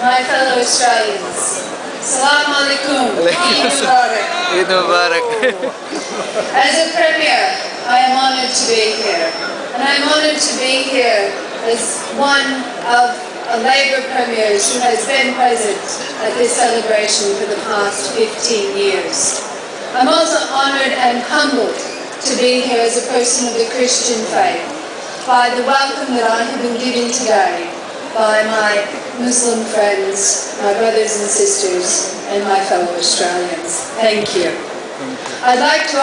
my fellow Australians. Salaam alaikum. Eid Mubarak. Eid Mubarak. As a Premier, I am honoured to be here. And I am honoured to be here as one of a Labour Premiers who has been present at this celebration for the past 15 years. I'm also honoured and humbled to be here as a person of the Christian faith by the welcome that I have been given today by my Muslim friends, my brothers and sisters, and my fellow Australians. Thank you. I would like to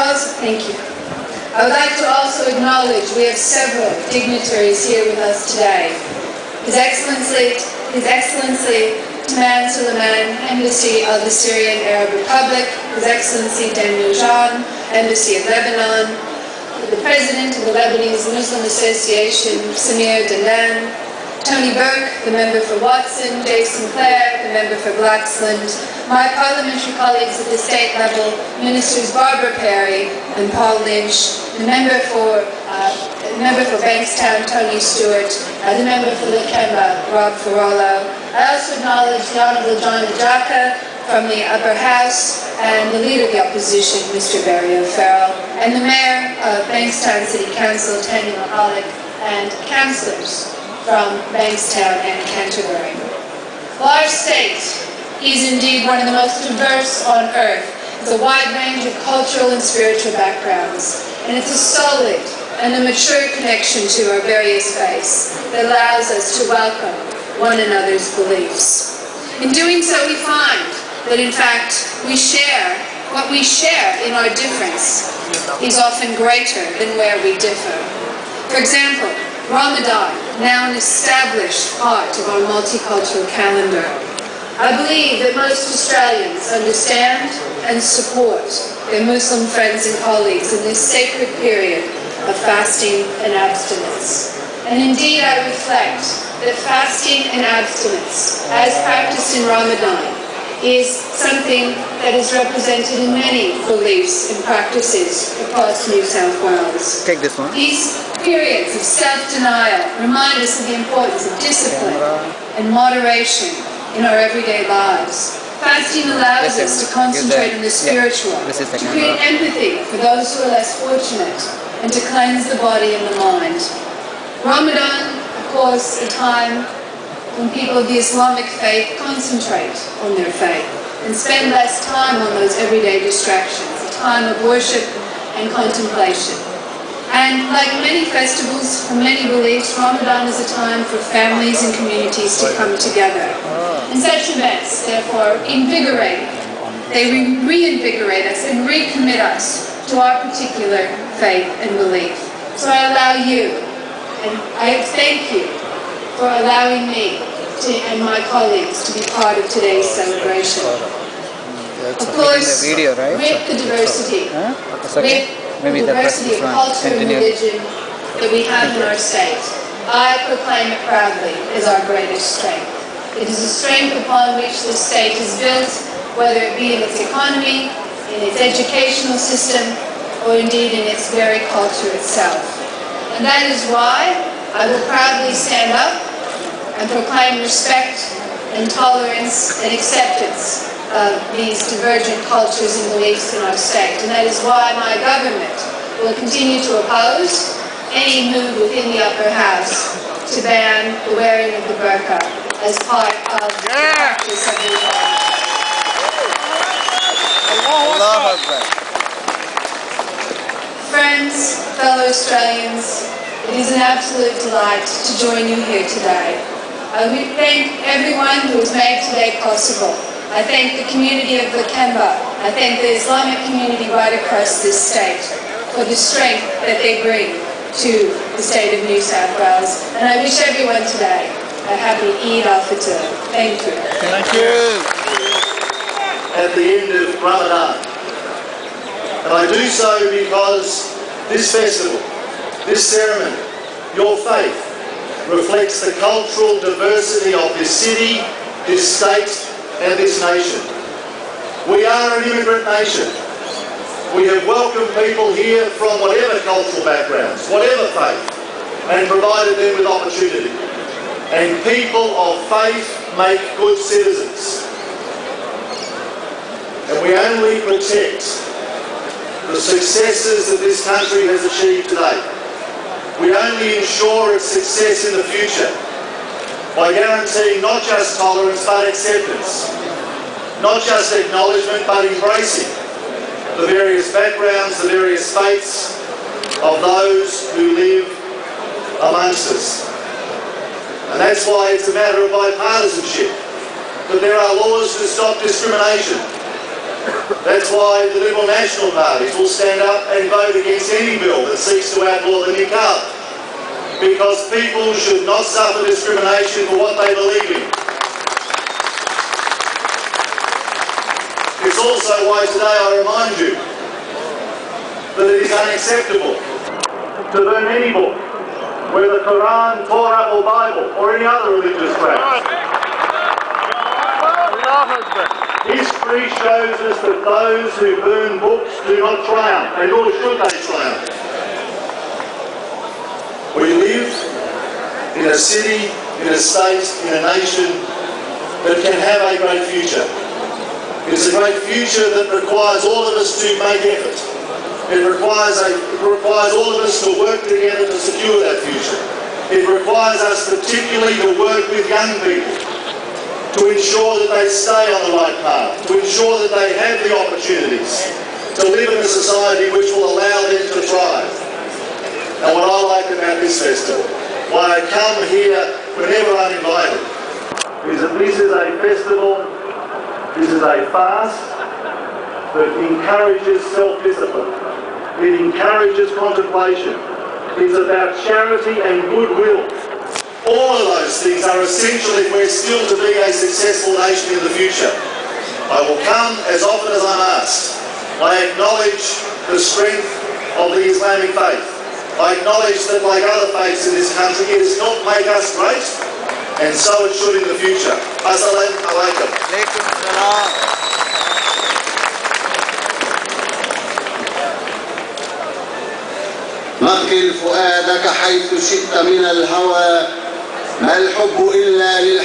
also acknowledge we have several dignitaries here with us today. His Excellency Taman Suleiman, Embassy of the Syrian Arab Republic, His Excellency Dan Nujjan, Embassy of Lebanon, the President of the Lebanese Muslim Association, Samir Dandan, Tony Burke, the member for Watson, Dave Sinclair, the member for Blaxland, my parliamentary colleagues at the state level, Ministers Barbara Perry and Paul Lynch, the member for Bankstown, Tony Stewart, the member for Lakemba, Rob Ferrolo. I also acknowledge the Honourable John Ajaka from the Upper House and the Leader of the Opposition, Mr. Barry O'Farrell, and the Mayor of Bankstown City Council, Tanya Mahalik, and councillors from Bankstown and Canterbury. Well, our state is indeed one of the most diverse on earth. It's a wide range of cultural and spiritual backgrounds, and it's a solid and a mature connection to our various faiths that allows us to welcome one another's beliefs. In doing so, we find that in fact what we share in our difference is often greater than where we differ. For example, Ramadan, now an established part of our multicultural calendar. I believe that most Australians understand and support their Muslim friends and colleagues in this sacred period of fasting and abstinence. And indeed, I reflect that fasting and abstinence, as practiced in Ramadan, is something that is represented in many beliefs and practices across New South Wales. Take this one. These periods of self-denial remind us of the importance of discipline and moderation in our everyday lives. Fasting allows us to concentrate on the spiritual, to create empathy for those who are less fortunate, and to cleanse the body and the mind. Ramadan, of course, a time when people of the Islamic faith concentrate on their faith and spend less time on those everyday distractions, a time of worship and contemplation. And like many festivals and many beliefs, Ramadan is a time for families and communities to come together. And such events, therefore, invigorate. They reinvigorate us and recommit us to our particular faith and belief. So I allow you, and I thank you for allowing me and my colleagues to be part of today's celebration. Of course, with the diversity, with the diversity of culture and religion that we have in our state, I proclaim it proudly as our greatest strength. It is a strength upon which this state is built, whether it be in its economy, in its educational system, or indeed in its very culture itself. And that is why I will proudly stand up and proclaim respect and tolerance and acceptance of these divergent cultures and beliefs in our state. And that is why my government will continue to oppose any move within the upper house to ban the wearing of the burqa as part of the practice of Islam. Friends, fellow Australians, it is an absolute delight to join you here today. I thank everyone who has made today possible. I thank the community of Lakemba. I thank the Islamic community right across this state for the strength that they bring to the state of New South Wales. And I wish everyone today a happy Eid al-Fitr. Thank you. Thank you. At the end of Ramadan. And I do so because this festival, this ceremony, your faith, reflects the cultural diversity of this city, this state, and this nation. We are an immigrant nation. We have welcomed people here from whatever cultural backgrounds, whatever faith, and provided them with opportunity. And people of faith make good citizens. And we only protect the successes that this country has achieved today. We only ensure its success in the future by guaranteeing not just tolerance but acceptance, not just acknowledgement but embracing the various backgrounds, the various faiths of those who live amongst us. And that's why it's a matter of bipartisanship, that there are laws to stop discrimination. That's why the Liberal National parties will stand up and vote against any bill that seeks to outlaw the niqab, because people should not suffer discrimination for what they believe in. It's also why today I remind you that it is unacceptable to burn any book, whether the Quran, Torah or Bible or any other religious text. History shows us that those who burn books do not triumph, and nor should they triumph. We live in a city, in a state, in a nation that can have a great future. It's a great future that requires all of us to make effort. It requires all of us to work together to secure that future. It requires us particularly to work with young people, to ensure that they stay on the right path, to ensure that they have the opportunities to live in a society which will allow them to thrive. And what I like about this festival, why I come here whenever I'm invited, is that this is a festival, this is a fast that encourages self-discipline. It encourages contemplation. It's about charity and goodwill. All of those things are essential if we're still to be a successful nation in the future. I will come as often as I'm asked. I acknowledge the strength of the Islamic faith. I acknowledge that, like other faiths in this country, it does not make us great, and so it should in the future. Assalamu alaikum. Alaikum salam. نقل فؤادك حيث شئت من الهوى ما الحب إلا للحب